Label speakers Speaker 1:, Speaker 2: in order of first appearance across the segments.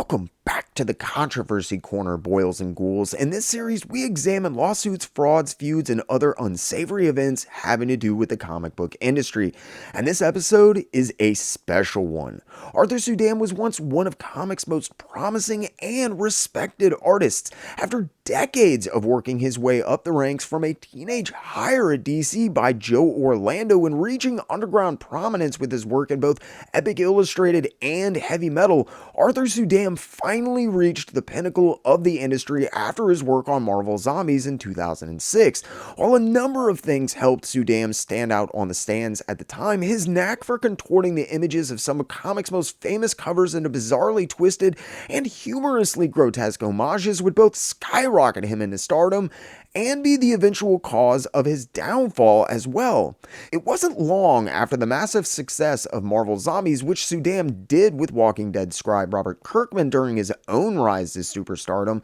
Speaker 1: Welcome back to the Controversy Corner, Boils and Ghouls. In this series, we examine lawsuits, frauds, feuds, and other unsavory events having to do with the comic book industry. And this episode is a special one. Arthur Suydam was once one of comics' most promising and respected artists. After decades of working his way up the ranks from a teenage hire at DC by Joe Orlando and reaching underground prominence with his work in both Epic Illustrated and Heavy Metal, Arthur Suydam finally reached the pinnacle of the industry after his work on Marvel Zombies in 2006. While a number of things helped Suydam stand out on the stands at the time, his knack for contorting the images of some of comics' most famous covers into bizarrely twisted and humorously grotesque homages would both skyrocket him into stardom and be the eventual cause of his downfall as well. It wasn't long after the massive success of Marvel Zombies, which Suydam did with Walking Dead scribe Robert Kirkman during his own rise to superstardom,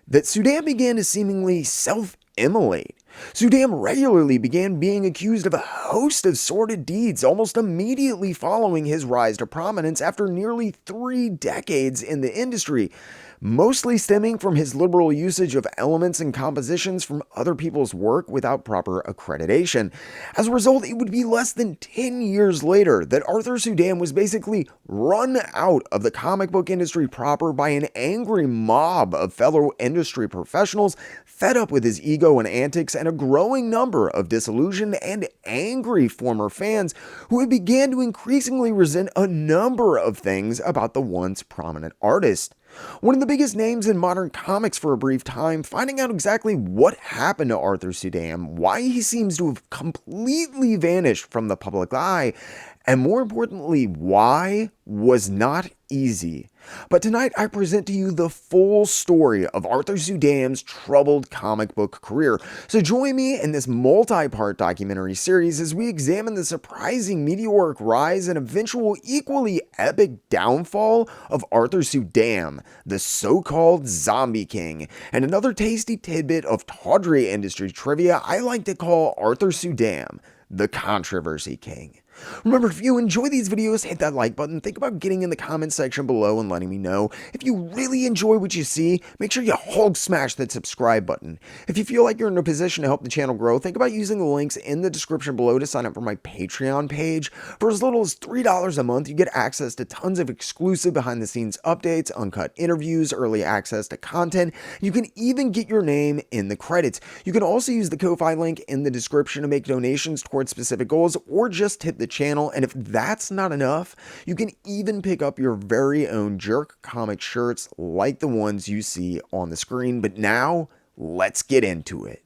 Speaker 1: that Suydam began to seemingly self-immolate. Suydam regularly began being accused of a host of sordid deeds almost immediately following his rise to prominence after nearly 3 decades in the industry, mostly stemming from his liberal usage of elements and compositions from other people's work without proper accreditation. As a result, it would be less than 10 years later that Arthur Suydam was basically run out of the comic book industry proper by an angry mob of fellow industry professionals fed up with his ego and antics, and a growing number of disillusioned and angry former fans who had began to increasingly resent a number of things about the once prominent artist. One of the biggest names in modern comics for a brief time, finding out exactly what happened to Arthur Suydam, why he seems to have completely vanished from the public eye, and more importantly, why, was not easy. But tonight I present to you the full story of Arthur Suydam's troubled comic book career. So join me in this multi-part documentary series as we examine the surprising meteoric rise and eventual equally epic downfall of Arthur Suydam, the so-called Zombie King, and another tasty tidbit of tawdry industry trivia I like to call Arthur Suydam, the Controversy King. Remember, if you enjoy these videos, hit that like button. Think about getting in the comment section below and letting me know. If you really enjoy what you see, make sure you Hulk smash that subscribe button. If you feel like you're in a position to help the channel grow, think about using the links in the description below to sign up for my Patreon page. For as little as $3 a month, you get access to tons of exclusive behind-the-scenes updates, uncut interviews, early access to content. You can even get your name in the credits. You can also use the Ko-Fi link in the description to make donations towards specific goals or just tip the channel, and if that's not enough, you can even pick up your very own JerkComic shirts like the ones you see on the screen. But now, let's get into it.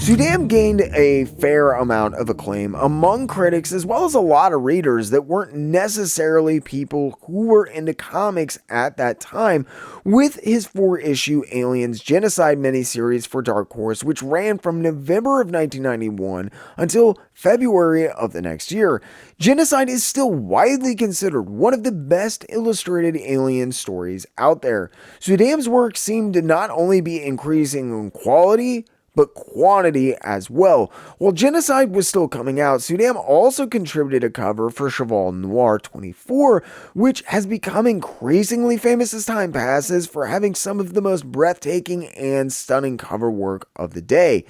Speaker 1: Suydam gained a fair amount of acclaim among critics as well as a lot of readers that weren't necessarily people who were into comics at that time, with his 4-issue Aliens Genocide miniseries for Dark Horse, which ran from November of 1991 until February of the next year. Genocide is still widely considered one of the best illustrated alien stories out there. Suydam's work seemed to not only be increasing in quality, but quantity as well. While Genocide was still coming out, Suydam also contributed a cover for Cheval Noir 24, which has become increasingly famous as time passes for having some of the most breathtaking and stunning cover work of the day.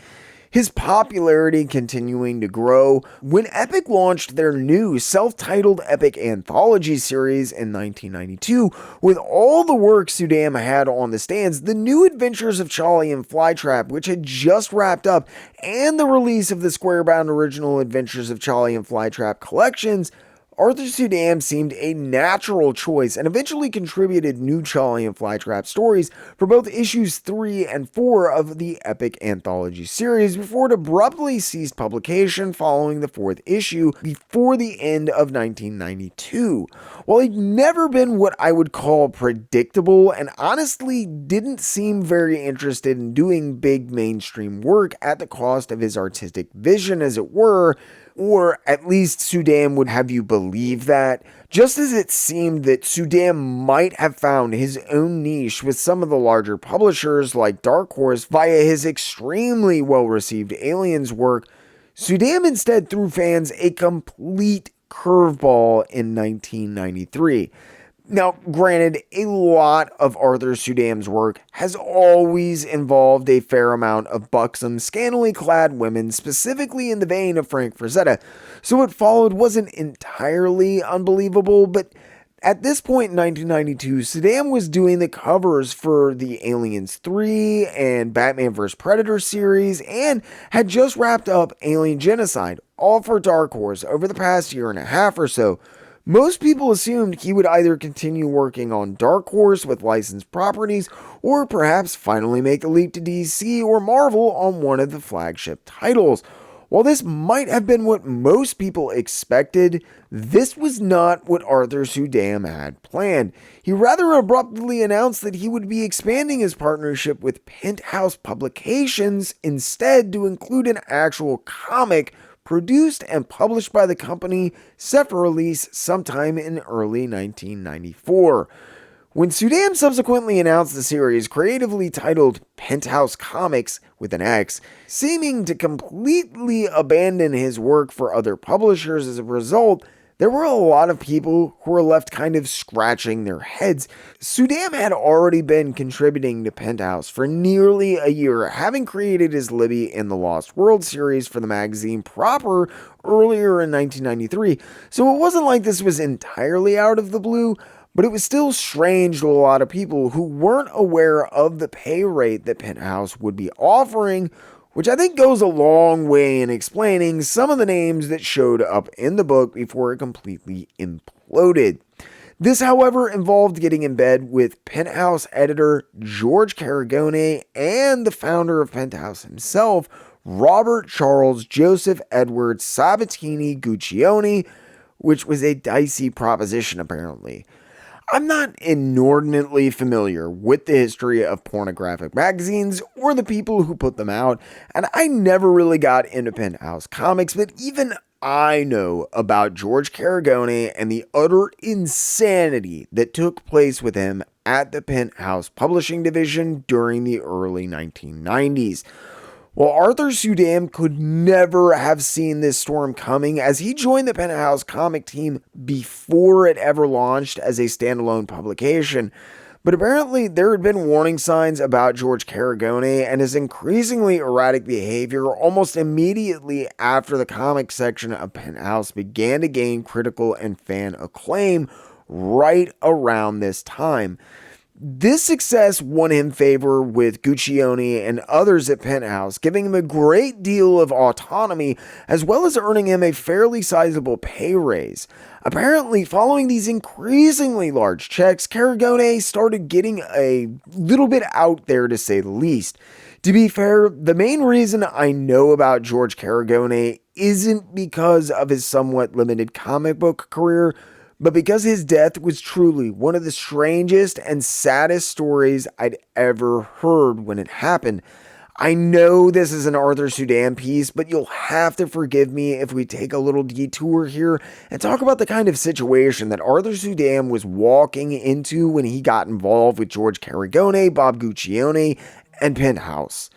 Speaker 1: His popularity continuing to grow when Epic launched their new self-titled Epic Anthology series in 1992. With all the work Suydam had on the stands, the new adventures of Cholly and Flytrap, which had just wrapped up, and the release of the square-bound original Adventures of Cholly and Flytrap collections, Arthur Suydam seemed a natural choice and eventually contributed new Cholly and Flytrap stories for both issues 3 and 4 of the Epic Anthology series before it abruptly ceased publication following the 4th issue before the end of 1992. While he'd never been what I would call predictable and honestly didn't seem very interested in doing big mainstream work at the cost of his artistic vision, as it were, Or at least Sudam would have you believe that, just as it seemed that Sudam might have found his own niche with some of the larger publishers like Dark Horse via his extremely well-received Aliens work. Sudam instead threw fans a complete curveball in 1993. Now, granted, a lot of Arthur Suydam's work has always involved a fair amount of buxom, scantily clad women, specifically in the vein of Frank Frazetta, so what followed wasn't entirely unbelievable, but at this point in 1992, Sudam was doing the covers for the Aliens 3 and Batman vs. Predator series, and had just wrapped up Alien Genocide, all for Dark Horse, over the past year and a half or so. Most people assumed he would either continue working on Dark Horse with licensed properties, or perhaps finally make the leap to DC or Marvel on one of the flagship titles. While this might have been what most people expected, this was not what Arthur Suydam had planned. He rather abruptly announced that he would be expanding his partnership with Penthouse Publications instead to include an actual comic produced and published by the company, set for release sometime in early 1994. When Sudam subsequently announced the series, creatively titled Penthouse Comics with an X, seeming to completely abandon his work for other publishers as a result, there were a lot of people who were left kind of scratching their heads. Sudam had already been contributing to Penthouse for nearly a year, having created his Libby in the Lost World series for the magazine proper earlier in 1993, so it wasn't like this was entirely out of the blue, but it was still strange to a lot of people who weren't aware of the pay rate that Penthouse would be offering, which I think goes a long way in explaining some of the names that showed up in the book before it completely imploded. This, however, involved getting in bed with Penthouse editor George Carone and the founder of Penthouse himself, Robert Charles Joseph Edward Sabatini Guccione, which was a dicey proposition apparently. I'm not inordinately familiar with the history of pornographic magazines or the people who put them out, and I never really got into Penthouse comics, but even I know about George Carone and the utter insanity that took place with him at the Penthouse publishing division during the early 1990s. Well, Arthur Suydam could never have seen this storm coming, as he joined the Penthouse comic team before it ever launched as a standalone publication. But apparently there had been warning signs about George Carone and his increasingly erratic behavior almost immediately after the comic section of Penthouse began to gain critical and fan acclaim right around this time. This success won him favor with Guccione and others at Penthouse, giving him a great deal of autonomy, as well as earning him a fairly sizable pay raise. Apparently, following these increasingly large checks, Carone started getting a little bit out there, to say the least. To be fair, the main reason I know about George Carone isn't because of his somewhat limited comic book career, but because his death was truly one of the strangest and saddest stories I'd ever heard when it happened. I know this is an Arthur Suydam piece, but you'll have to forgive me if we take a little detour here and talk about the kind of situation that Arthur Suydam was walking into when he got involved with George Carone, Bob Guccione, and Penthouse.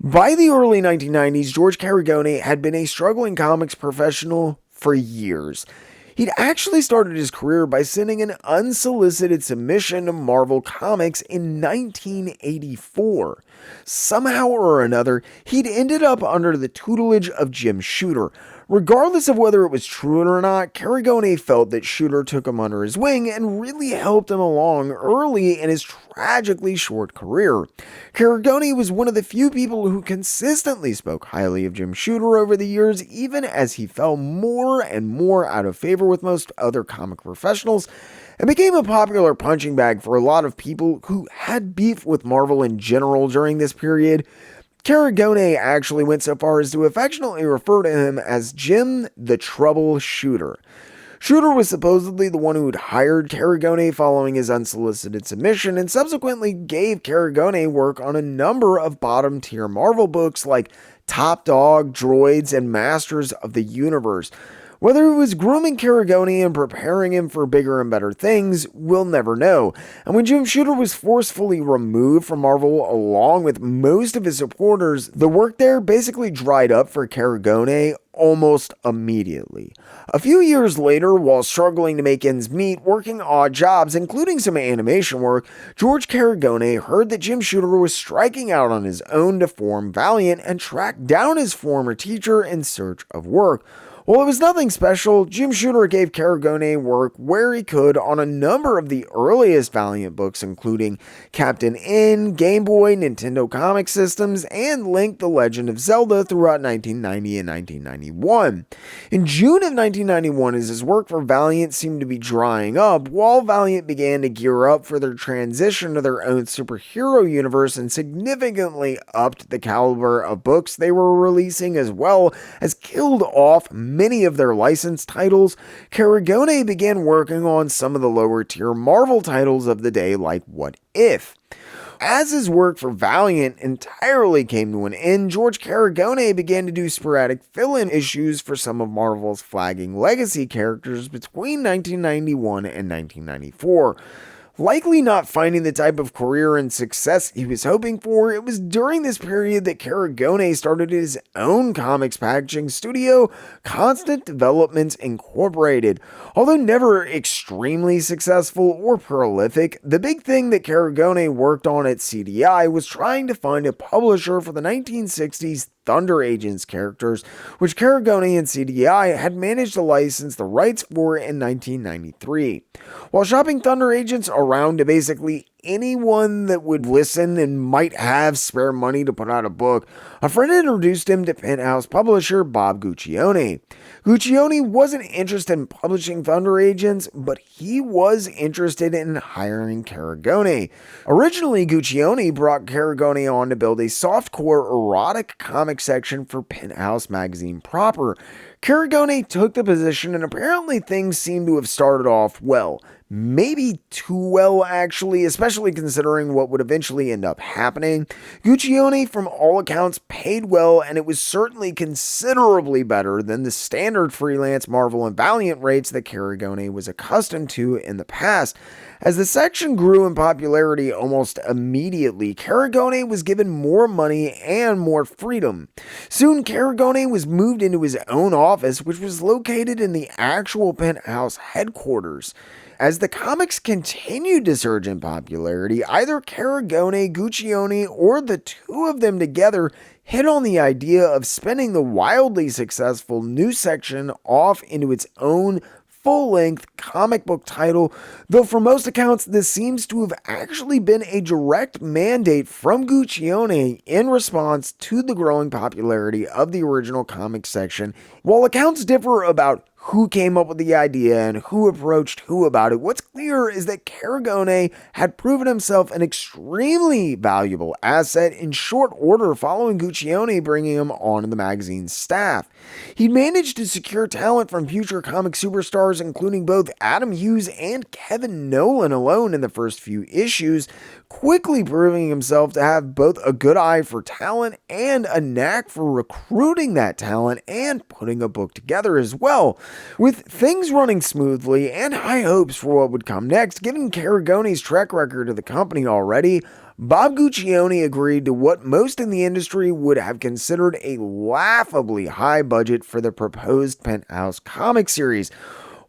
Speaker 1: By the early 1990s, George Carone had been a struggling comics professional for years. He'd actually started his career by sending an unsolicited submission to Marvel Comics in 1984. Somehow or another, he'd ended up under the tutelage of Jim Shooter. Regardless of whether it was true or not, Carone felt that Shooter took him under his wing and really helped him along early in his tragically short career. Carone was one of the few people who consistently spoke highly of Jim Shooter over the years, even as he fell more and more out of favor with most other comic professionals, and became a popular punching bag for a lot of people who had beef with Marvel in general during this period. Carone actually went so far as to affectionately refer to him as Jim the Trouble Shooter. Shooter was supposedly the one who had hired Carone following his unsolicited submission, and subsequently gave Carone work on a number of bottom-tier Marvel books like top dog, droids, and masters of the universe. Whether it was grooming Caragone and preparing him for bigger and better things, we'll never know. And when Jim Shooter was forcefully removed from Marvel along with most of his supporters, the work there basically dried up for Caragone almost immediately. A few years later, while struggling to make ends meet, working odd jobs, including some animation work, George Caragone heard that Jim Shooter was striking out on his own to form Valiant and tracked down his former teacher in search of work. While it was nothing special, Jim Shooter gave Caragone work where he could on a number of the earliest Valiant books, including Captain N, Game Boy, Nintendo Comic Systems, and Link the Legend of Zelda throughout 1990 and 1991. In June of 1991, as his work for Valiant seemed to be drying up, while Valiant began to gear up for their transition to their own superhero universe and significantly upped the caliber of books they were releasing as well as killed off many of their licensed titles, Caragone began working on some of the lower tier Marvel titles of the day like What If? As his work for Valiant entirely came to an end, George Caragone began to do sporadic fill-in issues for some of Marvel's flagging legacy characters between 1991 and 1994. Likely not finding the type of career and success he was hoping for, it was during this period that Caragone started his own comics packaging studio, Constant Developments Incorporated. Although never extremely successful or prolific, the big thing that Caragone worked on at CDI was trying to find a publisher for the 1960s Thunder Agents characters, which Caragone and CDI had managed to license the rights for in 1993. While shopping Thunder Agents around to basically anyone that would listen and might have spare money to put out a book, a friend introduced him to Penthouse publisher Bob Guccione. Guccione wasn't interested in publishing Thunder Agents, but he was interested in hiring Caragone. Originally, Guccione brought Caragone on to build a softcore erotic comic section for Penthouse magazine proper. Caragone took the position, and apparently things seem to have started off well. Maybe too well, actually, especially considering what would eventually end up happening. Guccione, from all accounts, paid well, and it was certainly considerably better than the standard freelance Marvel and Valiant rates that Caragone was accustomed to in the past. As the section grew in popularity almost immediately, Caragone was given more money and more freedom. Soon, Caragone was moved into his own office, which was located in the actual Penthouse headquarters. As the comics continued to surge in popularity, either Caragone, Guccione, or the two of them together hit on the idea of spinning the wildly successful new section off into its own full-length comic book title, though for most accounts this seems to have actually been a direct mandate from Guccione in response to the growing popularity of the original comic section. While accounts differ about who came up with the idea and who approached who about it, what's clear is that Caragone had proven himself an extremely valuable asset in short order following Guccione bringing him onto the magazine's staff. He'd managed to secure talent from future comic superstars, including both Adam Hughes and Kevin Nolan alone in the first few issues, quickly proving himself to have both a good eye for talent and a knack for recruiting that talent and putting a book together as well. With things running smoothly and high hopes for what would come next, given Caragone's track record of the company already, Bob Guccione agreed to what most in the industry would have considered a laughably high budget for the proposed Penthouse comic series.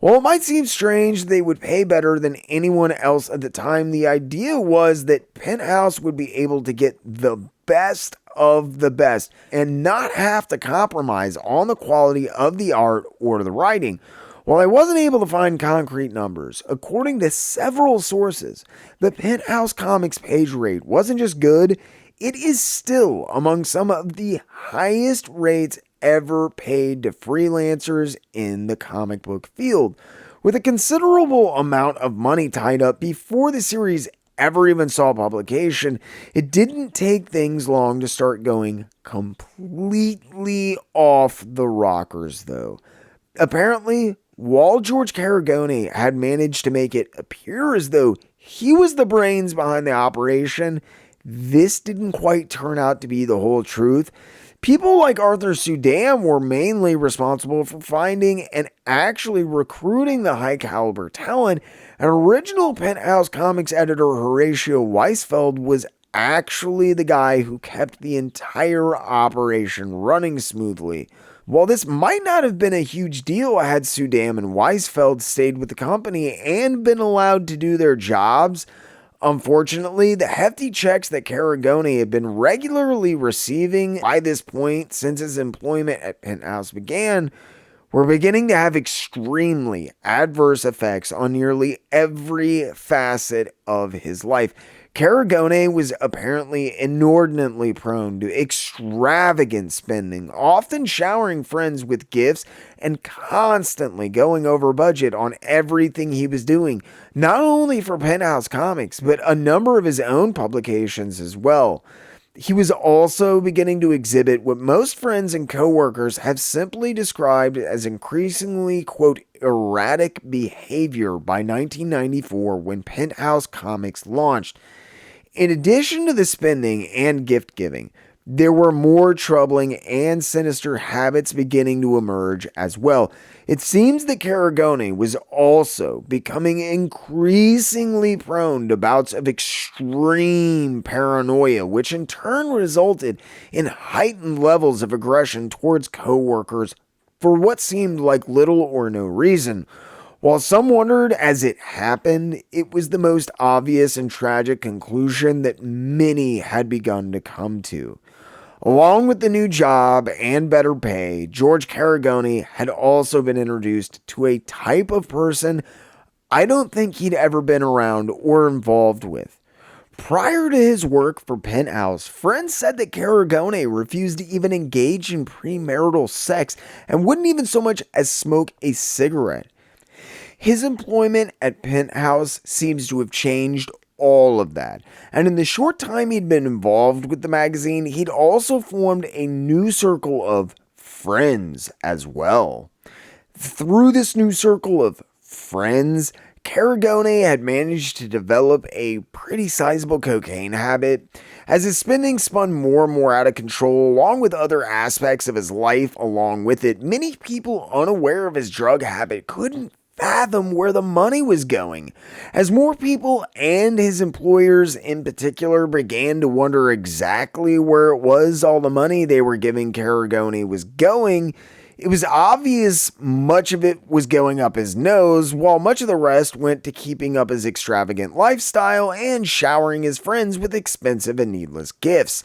Speaker 1: While it might seem strange they would pay better than anyone else at the time, the idea was that Penthouse would be able to get the best of the best and not have to compromise on the quality of the art or the writing. While I wasn't able to find concrete numbers, according to several sources, the Penthouse Comics page rate wasn't just good, it is still among some of the highest rates ever paid to freelancers in the comic book field. With a considerable amount of money tied up before the series ever even saw publication, it didn't take things long to start going completely off the rockers, though. Apparently, while George Caragone had managed to make it appear as though he was the brains behind the operation, this didn't quite turn out to be the whole truth. People like Arthur Suydam were mainly responsible for finding and actually recruiting the high caliber talent, and original Penthouse Comics editor Horatio Weisfeld was actually the guy who kept the entire operation running smoothly. While this might not have been a huge deal had Sudam and Weisfeld stayed with the company and been allowed to do their jobs, unfortunately, the hefty checks that Carone had been regularly receiving by this point since his employment at Penthouse began were beginning to have extremely adverse effects on nearly every facet of his life. Carone was apparently inordinately prone to extravagant spending, often showering friends with gifts and constantly going over budget on everything he was doing, not only for Penthouse Comics, but a number of his own publications as well. He was also beginning to exhibit what most friends and coworkers have simply described as increasingly, quote, erratic behavior by 1994 when Penthouse Comics launched. In addition to the spending and gift giving, there were more troubling and sinister habits beginning to emerge as well. It seems that Carone was also becoming increasingly prone to bouts of extreme paranoia, which in turn resulted in heightened levels of aggression towards coworkers for what seemed like little or no reason. While some wondered as it happened, it was the most obvious and tragic conclusion that many had begun to come to. Along with the new job and better pay, George Carone had also been introduced to a type of person I don't think he'd ever been around or involved with. Prior to his work for Penthouse, friends said that Carone refused to even engage in premarital sex and wouldn't even so much as smoke a cigarette. His employment at Penthouse seems to have changed all of that, and in the short time he'd been involved with the magazine, he'd also formed a new circle of friends as well. Through this new circle of friends, Carone had managed to develop a pretty sizable cocaine habit. As his spending spun more and more out of control, along with other aspects of his life along with it, many people unaware of his drug habit couldn't fathom where the money was going. As more people and his employers in particular began to wonder exactly where it was all the money they were giving Carone was going, it was obvious much of it was going up his nose, while much of the rest went to keeping up his extravagant lifestyle and showering his friends with expensive and needless gifts.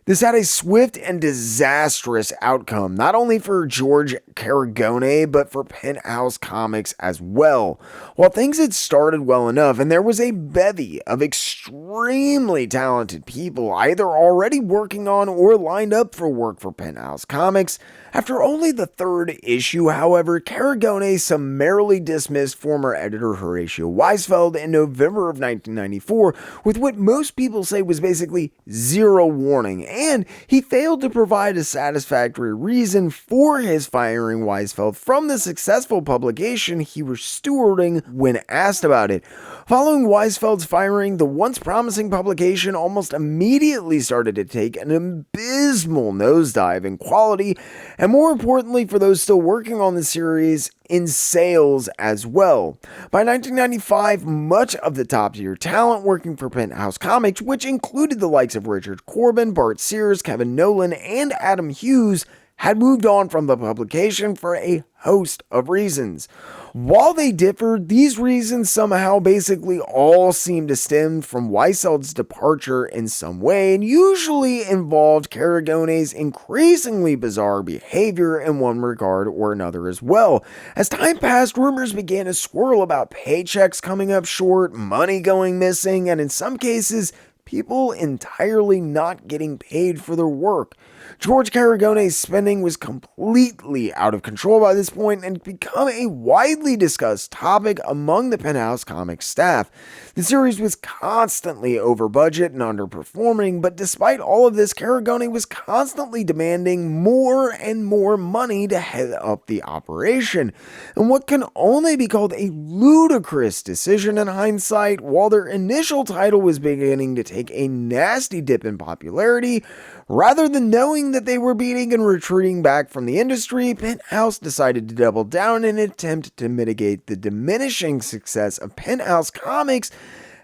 Speaker 1: This had a swift and disastrous outcome, not only for George Carone, but for Penthouse Comics as well. While things had started well enough, and there was a bevy of extremely talented people either already working on or lined up for work for Penthouse Comics, after only the third issue, however, Carone summarily dismissed former editor Horatio Weisfeld in November of 1994 with what most people say was basically zero warning, and he failed to provide a satisfactory reason for his firing Weisfeld from the successful publication he was stewarding when asked about it. Following Weisfeld's firing, the once promising publication almost immediately started to take an abysmal nosedive in quality, and more importantly for those still working on the series, in sales as well. By 1995, much of the top-tier talent working for Penthouse Comics, which included the likes of Richard Corbin, Bart Sears, Kevin Nolan, and Adam Hughes, had moved on from the publication for a host of reasons. While they differed, these reasons somehow basically all seemed to stem from Weisfeld's departure in some way, and usually involved Caragone's increasingly bizarre behavior in one regard or another as well. As time passed, rumors began to swirl about paychecks coming up short, money going missing, and in some cases, people entirely not getting paid for their work. George Caragone's spending was completely out of control by this point and had become a widely discussed topic among the Penthouse Comics staff. The series was constantly over budget and underperforming, but despite all of this, Carone was constantly demanding more and more money to head up the operation. And what can only be called a ludicrous decision in hindsight, while their initial title was beginning to take take a nasty dip in popularity. Rather than knowing that they were beating and retreating back from the industry, Penthouse decided to double down in an attempt to mitigate the diminishing success of Penthouse Comics,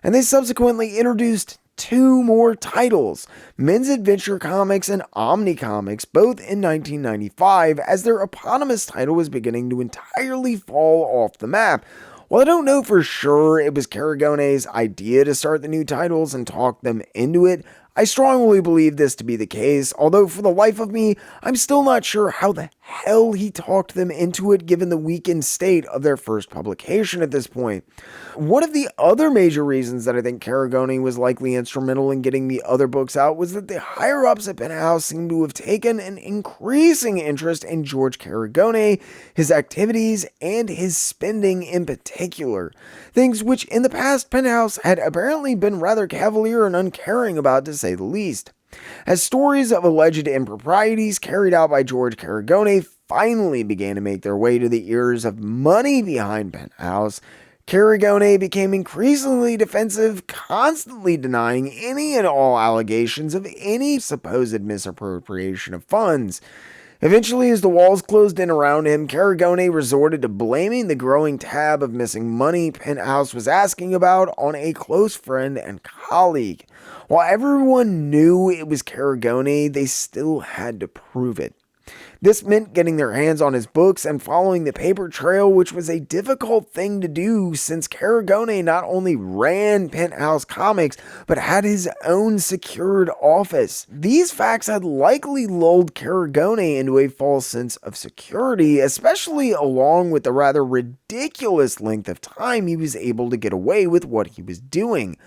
Speaker 1: and they subsequently introduced 2 more titles, Men's Adventure Comics and Omni Comics, both in 1995, as their eponymous title was beginning to entirely fall off the map. While I don't know for sure it was Caragone's idea to start the new titles and talk them into it, I strongly believe this to be the case, although for the life of me, I'm still not sure how the hell he talked them into it given the weakened state of their first publication at this point. One of the other major reasons that I think Carone was likely instrumental in getting the other books out was that the higher-ups at Penthouse seemed to have taken an increasing interest in George Carone, his activities, and his spending in particular. Things which in the past Penthouse had apparently been rather cavalier and uncaring about, to say the least. As stories of alleged improprieties carried out by George Carone finally began to make their way to the ears of money behind Penthouse, Carone became increasingly defensive, constantly denying any and all allegations of any supposed misappropriation of funds. Eventually, as the walls closed in around him, Carone resorted to blaming the growing tab of missing money Penthouse was asking about on a close friend and colleague. While everyone knew it was Carone, they still had to prove it. This meant getting their hands on his books and following the paper trail, which was a difficult thing to do since Carone not only ran Penthouse Comics, but had his own secured office. These facts had likely lulled Carone into a false sense of security, especially along with the rather ridiculous length of time he was able to get away with what he was doing.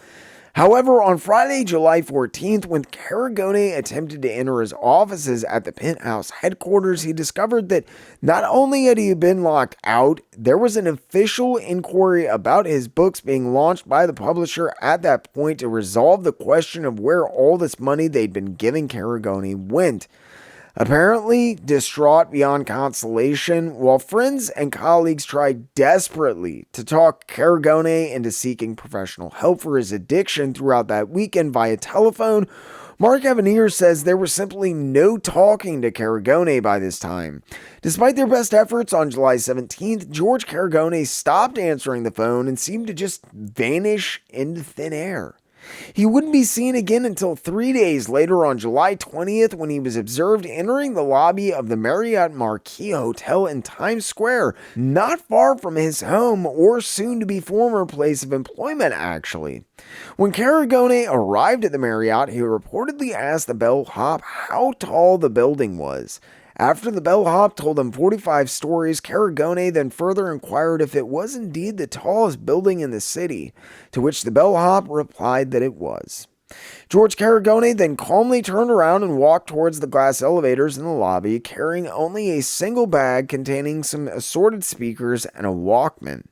Speaker 1: However, on Friday, July 14th, when Carone attempted to enter his offices at the Penthouse headquarters, he discovered that not only had he been locked out, there was an official inquiry about his books being launched by the publisher at that point to resolve the question of where all this money they'd been giving Carone went. Apparently, distraught beyond consolation, while friends and colleagues tried desperately to talk Carone into seeking professional help for his addiction throughout that weekend via telephone, Mark Evanier says there was simply no talking to Carone by this time. Despite their best efforts on July 17th, George Carone stopped answering the phone and seemed to just vanish into thin air. He wouldn't be seen again until 3 days later on July 20th when he was observed entering the lobby of the Marriott Marquis Hotel in Times Square, not far from his home or soon-to-be former place of employment, actually. When Carone arrived at the Marriott, he reportedly asked the bellhop how tall the building was. After the bellhop told him 45 stories, Carone then further inquired if it was indeed the tallest building in the city, to which the bellhop replied that it was. George Carone then calmly turned around and walked towards the glass elevators in the lobby, carrying only a single bag containing some assorted speakers and a Walkman.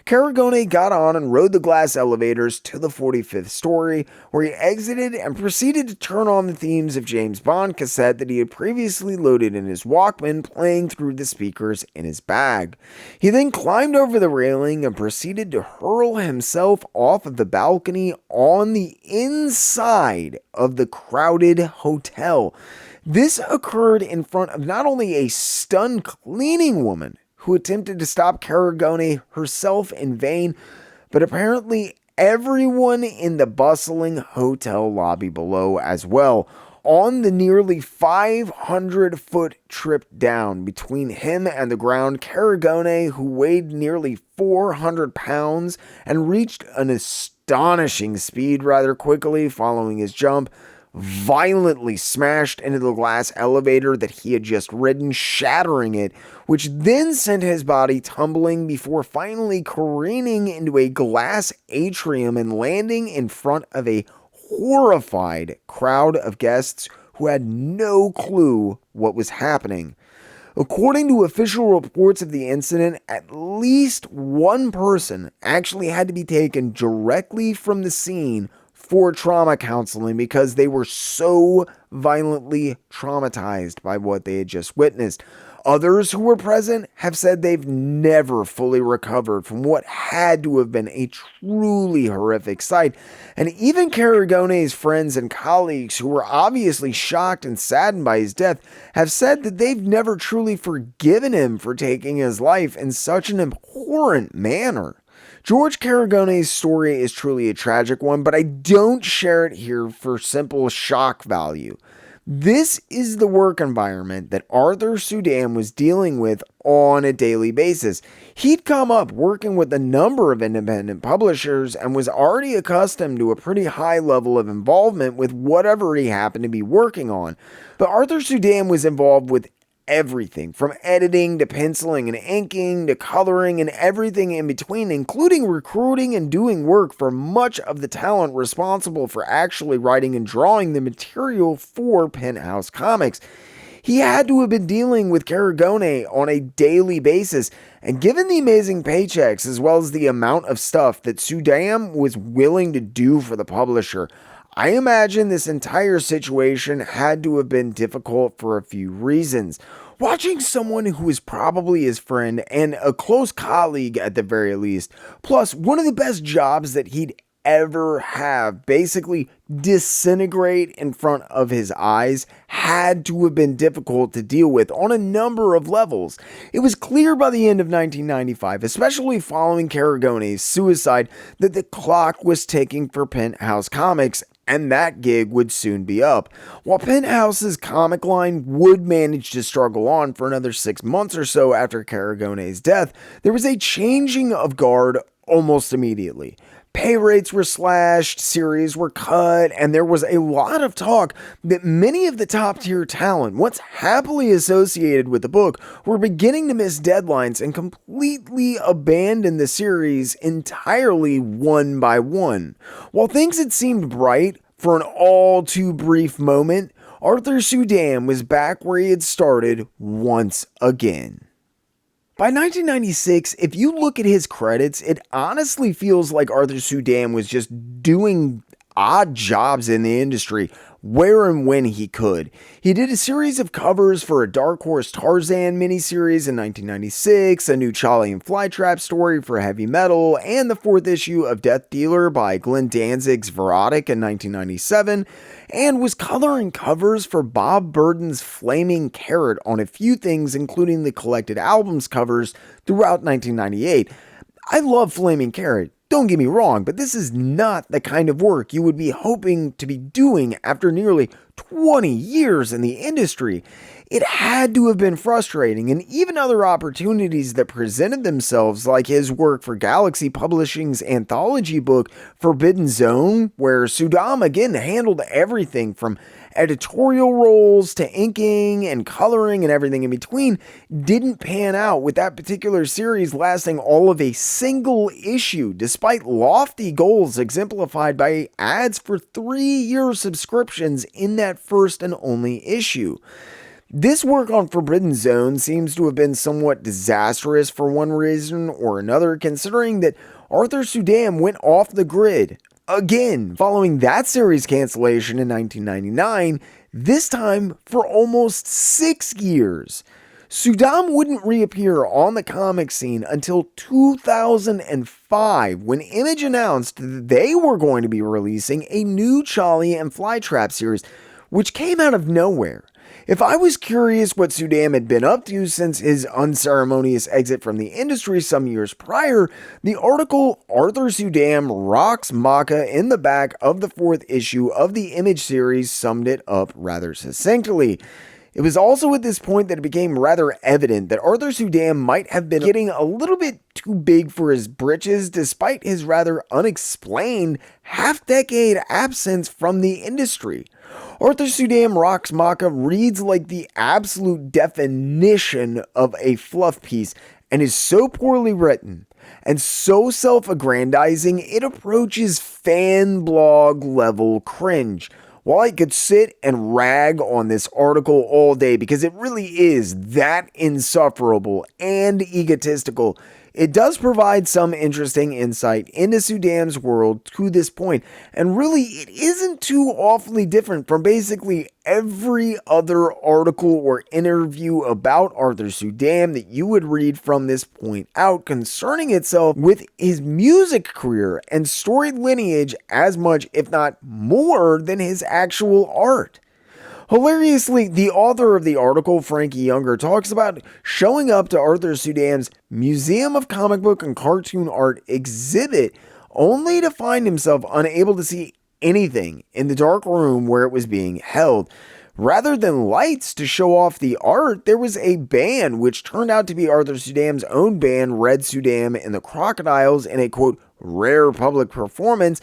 Speaker 1: Carone got on and rode the glass elevators to the 45th story, where he exited and proceeded to turn on the themes of James Bond cassette that he had previously loaded in his Walkman, playing through the speakers in his bag. He then climbed over the railing and proceeded to hurl himself off of the balcony on the inside of the crowded hotel. This occurred in front of not only a stunned cleaning woman who attempted to stop Carone herself in vain, but apparently everyone in the bustling hotel lobby below as well. On the nearly 500-foot trip down between him and the ground, Carone, who weighed nearly 400 pounds and reached an astonishing speed rather quickly following his jump, violently smashed into the glass elevator that he had just ridden, shattering it, which then sent his body tumbling before finally careening into a glass atrium and landing in front of a horrified crowd of guests who had no clue what was happening. According to official reports of the incident, at least one person actually had to be taken directly from the scene for trauma counseling because they were so violently traumatized by what they had just witnessed. Others who were present have said they've never fully recovered from what had to have been a truly horrific sight, and even Caragone's friends and colleagues who were obviously shocked and saddened by his death have said that they've never truly forgiven him for taking his life in such an abhorrent manner. George Caragone's story is truly a tragic one, but I don't share it here for simple shock value. This is the work environment that Arthur Suydam was dealing with on a daily basis. He'd come up working with a number of independent publishers and was already accustomed to a pretty high level of involvement with whatever he happened to be working on. But Arthur Suydam was involved with everything from editing to penciling and inking to coloring and everything in between, including recruiting and doing work for much of the talent responsible for actually writing and drawing the material for Penthouse Comics. He had to have been dealing with Carone on a daily basis, and given the amazing paychecks as well as the amount of stuff that Suydam was willing to do for the publisher, I imagine this entire situation had to have been difficult for a few reasons. Watching someone who is probably his friend and a close colleague at the very least, plus one of the best jobs that he'd ever have, basically disintegrate in front of his eyes, had to have been difficult to deal with on a number of levels. It was clear by the end of 1995, especially following Caragone's suicide, that the clock was ticking for Penthouse Comics, and that gig would soon be up. While Penthouse's comic line would manage to struggle on for another 6 months or so after Caragone's death, there was a changing of guard almost immediately. Pay rates were slashed, series were cut, and there was a lot of talk that many of the top-tier talent, once happily associated with the book, were beginning to miss deadlines and completely abandon the series entirely one by one. While things had seemed bright for an all-too-brief moment, Arthur Suydam was back where he had started once again. By 1996, if you look at his credits, it honestly feels like Arthur Suydam was just doing odd jobs in the industry where and when he could. He did a series of covers for a Dark Horse Tarzan miniseries in 1996, a new Cholly and Flytrap story for Heavy Metal, and the 4th issue of Death Dealer by Glenn Danzig's Verotic in 1997, and was coloring covers for Bob Burden's Flaming Carrot on a few things, including the collected albums covers throughout 1998. I love Flaming Carrot. Don't get me wrong, but this is not the kind of work you would be hoping to be doing after nearly 20 years in the industry. It had to have been frustrating, and even other opportunities that presented themselves, like his work for Galaxy Publishing's anthology book Forbidden Zone, where Sudam again handled everything from editorial roles to inking and coloring and everything in between, didn't pan out, with that particular series lasting all of a single issue, despite lofty goals exemplified by ads for 3-year subscriptions in that first and only issue. This work on Forbidden Zone seems to have been somewhat disastrous for one reason or another, considering that Arthur Suydam went off the grid again following that series cancellation in 1999, this time for almost 6 years. Sudam wouldn't reappear on the comic scene until 2005, when Image announced that they were going to be releasing a new Cholly and Flytrap series, which came out of nowhere. If I was curious what Sudam had been up to since his unceremonious exit from the industry some years prior, the article Arthur Suydam Rocks Maka in the back of the 4th issue of the Image series summed it up rather succinctly. It was also at this point that it became rather evident that Arthur Suydam might have been getting a little bit too big for his britches, despite his rather unexplained half-decade absence from the industry. Arthur Suydam Rocks Maka reads like the absolute definition of a fluff piece and is so poorly written and so self-aggrandizing it approaches fan blog level cringe. While I could sit and rag on this article all day because it really is that insufferable and egotistical, It does provide some interesting insight into Sudam's world to this point, and really it isn't too awfully different from basically every other article or interview about Arthur Suydam that you would read from this point out, concerning itself with his music career and storied lineage as much, if not more, than his actual art. Hilariously, the author of the article, Frankie Younger, talks about showing up to Arthur Suydam's Museum of Comic Book and Cartoon Art exhibit only to find himself unable to see anything in the dark room where it was being held. Rather than lights to show off the art, there was a band which turned out to be Arthur Suydam's own band, Red Sudam and the Crocodiles, in a quote, rare public performance,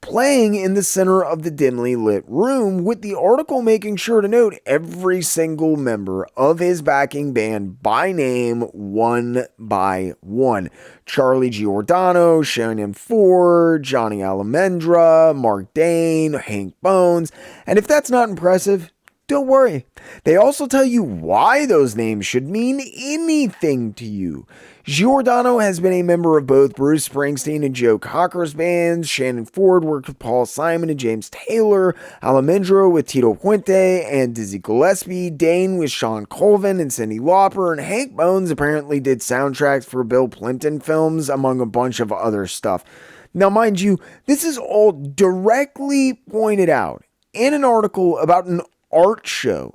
Speaker 1: playing in the center of the dimly lit room, with the article making sure to note every single member of his backing band by name, one by one. Charlie Giordano, Shannon Ford, Johnny Alamendra, Mark Dane, Hank Bones, and if that's not impressive, don't worry. They also tell you why those names should mean anything to you. Giordano has been a member of both Bruce Springsteen and Joe Cocker's bands. Shannon Ford worked with Paul Simon and James Taylor. Alamendro with Tito Puente and Dizzy Gillespie. Dane with Sean Colvin and Cyndi Lauper. And Hank Bones apparently did soundtracks for Bill Clinton films, among a bunch of other stuff. Now, mind you, this is all directly pointed out in an article about an art show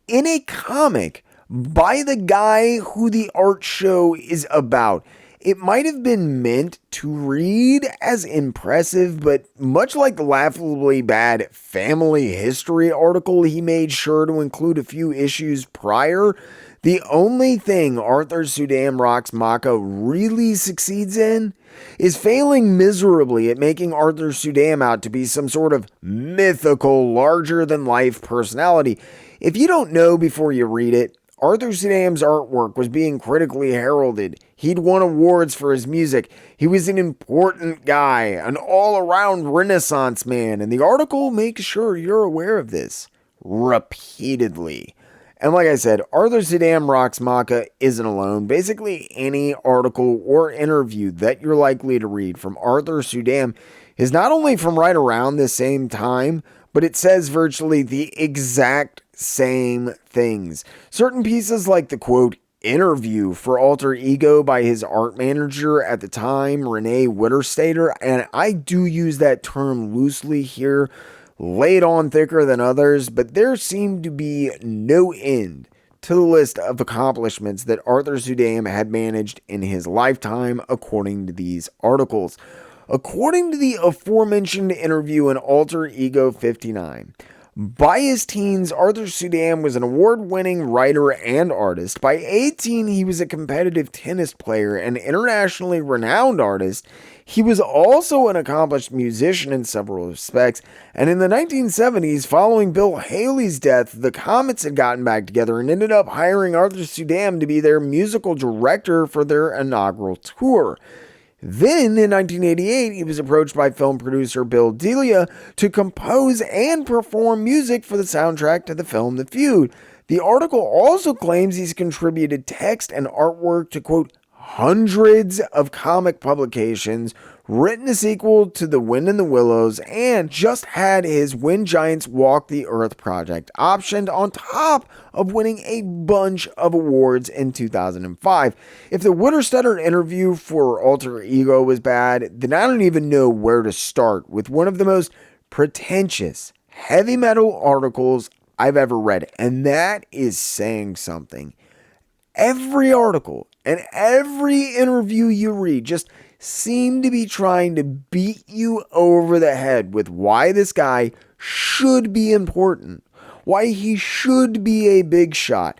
Speaker 1: in a comic by the guy who the art show is about. It might have been meant to read as impressive, but much like the laughably bad family history article he made sure to include a few issues prior, the only thing Arthur Suydam Rocks Maka really succeeds in is failing miserably at making Arthur Suydam out to be some sort of mythical, larger-than-life personality. If you don't know before you read it, Arthur Suydam's artwork was being critically heralded. He'd won awards for his music. He was an important guy, an all-around Renaissance man, and the article makes sure you're aware of this repeatedly. And like I said, Arthur Suydam Rocks Maka isn't alone. Basically, any article or interview that you're likely to read from Arthur Suydam is not only from right around the same time, but it says virtually the exact same things. Certain pieces like the quote, interview for Alter Ego by his art manager at the time, Renee Witterstater, and I do use that term loosely here, laid on thicker than others, but there seemed to be no end to the list of accomplishments that Arthur Suydam had managed in his lifetime, according to these articles. According to the aforementioned interview in Alter Ego 59, by his teens, Arthur Suydam was an award-winning writer and artist. By 18, he was a competitive tennis player and internationally renowned artist. He was also an accomplished musician in several respects, and in the 1970s, following Bill Haley's death, the Comets had gotten back together and ended up hiring Arthur Suydam to be their musical director for their inaugural tour. Then, in 1988, he was approached by film producer Bill Delia to compose and perform music for the soundtrack to the film The Feud. The article also claims he's contributed text and artwork to, quote, hundreds of comic publications, written a sequel to The Wind in the Willows, and just had his When Giants Walk the Earth project optioned on top of winning a bunch of awards in 2005. If the Witterstetter interview for Alter Ego was bad, then I don't even know where to start with one of the most pretentious heavy metal articles I've ever read, and that is saying something. Every article and every interview you read just seem to be trying to beat you over the head with why this guy should be important, why he should be a big shot.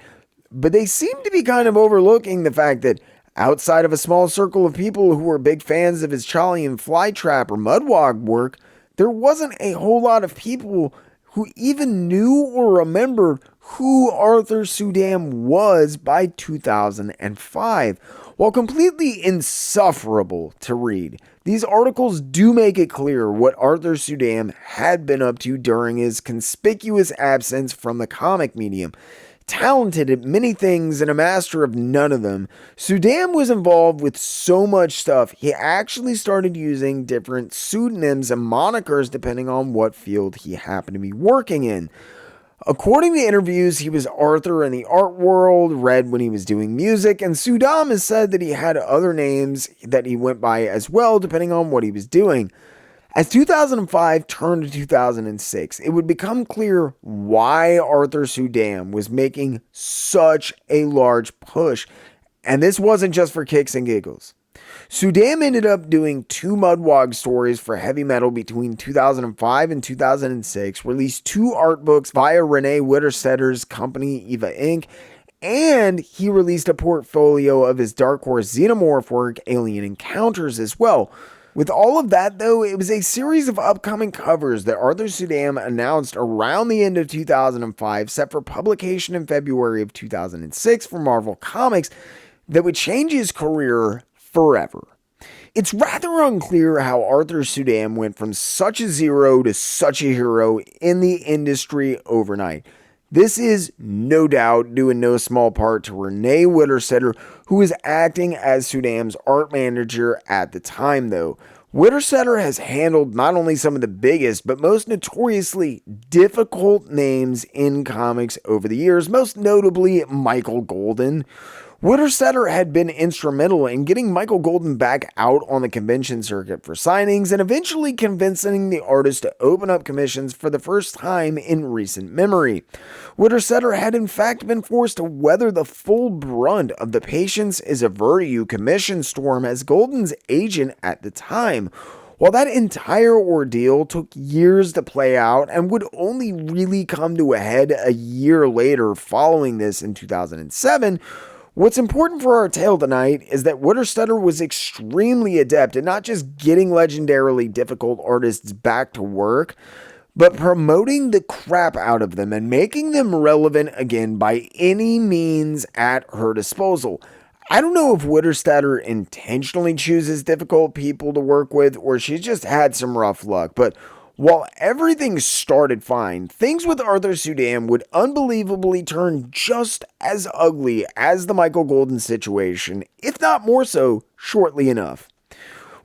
Speaker 1: But they seem to be kind of overlooking the fact that outside of a small circle of people who were big fans of his Cholly and Flytrap or Mudwog work, there wasn't a whole lot of people who even knew or remembered who Arthur Suydam was by 2005. While completely insufferable to read, these articles do make it clear what Arthur Suydam had been up to during his conspicuous absence from the comic medium. Talented at many things and a master of none of them, Sudam was involved with so much stuff, he actually started using different pseudonyms and monikers depending on what field he happened to be working in. According to interviews, he was Arthur in the art world, Red when he was doing music, and Sudam has said that he had other names that he went by as well, depending on what he was doing. As 2005 turned to 2006, it would become clear why Arthur Suydam was making such a large push, and this wasn't just for kicks and giggles. Sudam ended up doing 2 Mudwog stories for heavy metal between 2005 and 2006, released 2 art books via Renee Witterstetter's company Eva Inc., and he released a portfolio of his Dark Horse Xenomorph work, Alien Encounters, as well. With all of that, though, it was a series of upcoming covers that Arthur Suydam announced around the end of 2005, set for publication in February of 2006 for Marvel Comics, that would change his career forever. It's rather unclear how Arthur Suydam went from such a zero to such a hero in the industry overnight. This is no doubt due in no small part to Renee Witterstetter, who was acting as Sudam's art manager at the time, though. Witterstetter has handled not only some of the biggest, but most notoriously difficult names in comics over the years, most notably Michael Golden. Witterstetter had been instrumental in getting Michael Golden back out on the convention circuit for signings and eventually convincing the artist to open up commissions for the first time in recent memory. Witterstetter had in fact been forced to weather the full brunt of the Patience is a Virtue commission storm as Golden's agent at the time. While that entire ordeal took years to play out and would only really come to a head a year later following this in 2007, what's important for our tale tonight is that Witterstetter was extremely adept at not just getting legendarily difficult artists back to work, but promoting the crap out of them and making them relevant again by any means at her disposal. I don't know if Witterstetter intentionally chooses difficult people to work with or she's just had some rough luck, but while everything started fine, things with Arthur Suydam would unbelievably turn just as ugly as the Michael Golden situation, if not more so, shortly enough.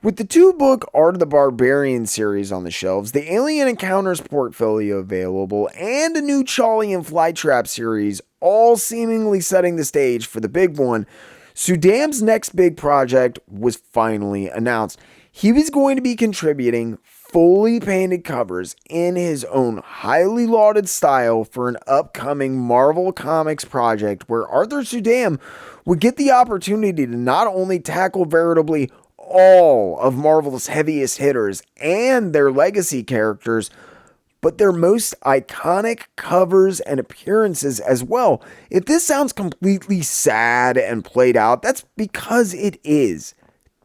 Speaker 1: With the 2-book Art of the Barbarian series on the shelves, the Alien Encounters portfolio available, and a new Cholly and Flytrap series all seemingly setting the stage for the big one, Suydam's next big project was finally announced. He was going to be contributing fully painted covers in his own highly lauded style for an upcoming Marvel Comics project where Arthur Suydam would get the opportunity to not only tackle veritably all of Marvel's heaviest hitters and their legacy characters, but their most iconic covers and appearances as well. If this sounds completely sad and played out, that's because it is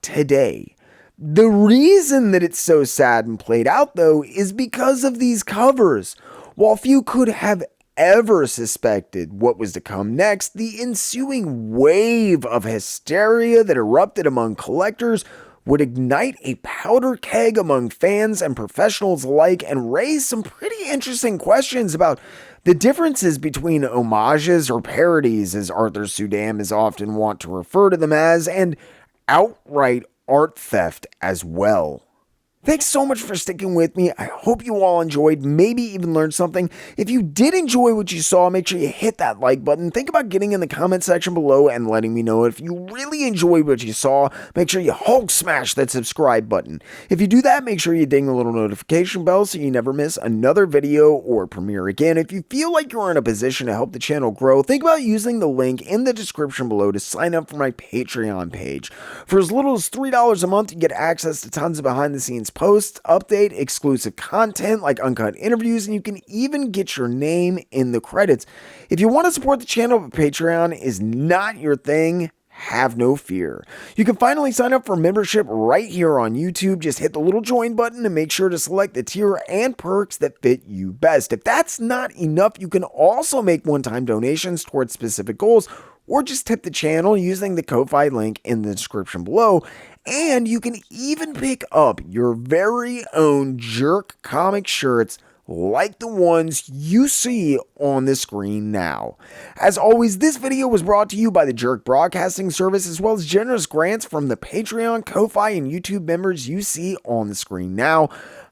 Speaker 1: today. The reason that it's so sad and played out, though, is because of these covers. While few could have ever suspected what was to come next, the ensuing wave of hysteria that erupted among collectors would ignite a powder keg among fans and professionals alike and raise some pretty interesting questions about the differences between homages or parodies, as Arthur Suydam is often wont to refer to them as, and outright art theft as well. Thanks so much for sticking with me. I hope you all enjoyed, maybe even learned something. If you did enjoy what you saw, make sure you hit that like button. Think about getting in the comment section below and letting me know. If you really enjoyed what you saw, make sure you Hulk smash that subscribe button. If you do that, make sure you ding the little notification bell so you never miss another video or premiere again. If you feel like you're in a position to help the channel grow, think about using the link in the description below to sign up for my Patreon page. For as little as $3 a month, you get access to tons of behind the scenes posts, update, exclusive content like uncut interviews, and you can even get your name in the credits. If you want to support the channel but Patreon is not your thing, have no fear. You can finally sign up for membership right here on YouTube. Just hit the little join button and make sure to select the tier and perks that fit you best. If that's not enough, you can also make one-time donations towards specific goals or just tip the channel using the Ko-Fi link in the description below. And you can even pick up your very own JerkComic shirts like the ones you see on the screen now. As always, this video was brought to you by the Jerk Broadcasting Service, as well as generous grants from the Patreon, Ko-Fi, and YouTube members you see on the screen now.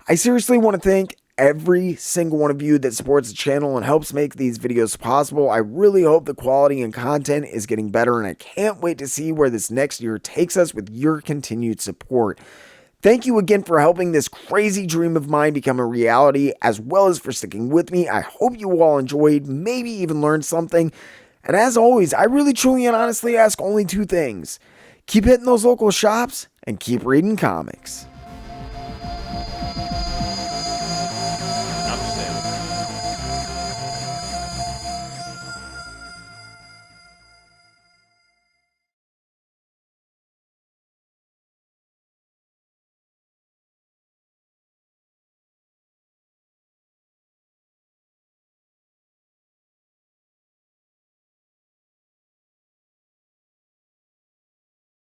Speaker 1: I seriously want to thank every single one of you that supports the channel and helps make these videos possible. I really hope the quality and content is getting better, and I can't wait to see where this next year takes us with your continued support. Thank you again for helping this crazy dream of mine become a reality, as well as for sticking with me. I hope you all enjoyed, maybe even learned something. And as always, I really, truly, and honestly ask only two things. Keep hitting those local shops and keep reading comics.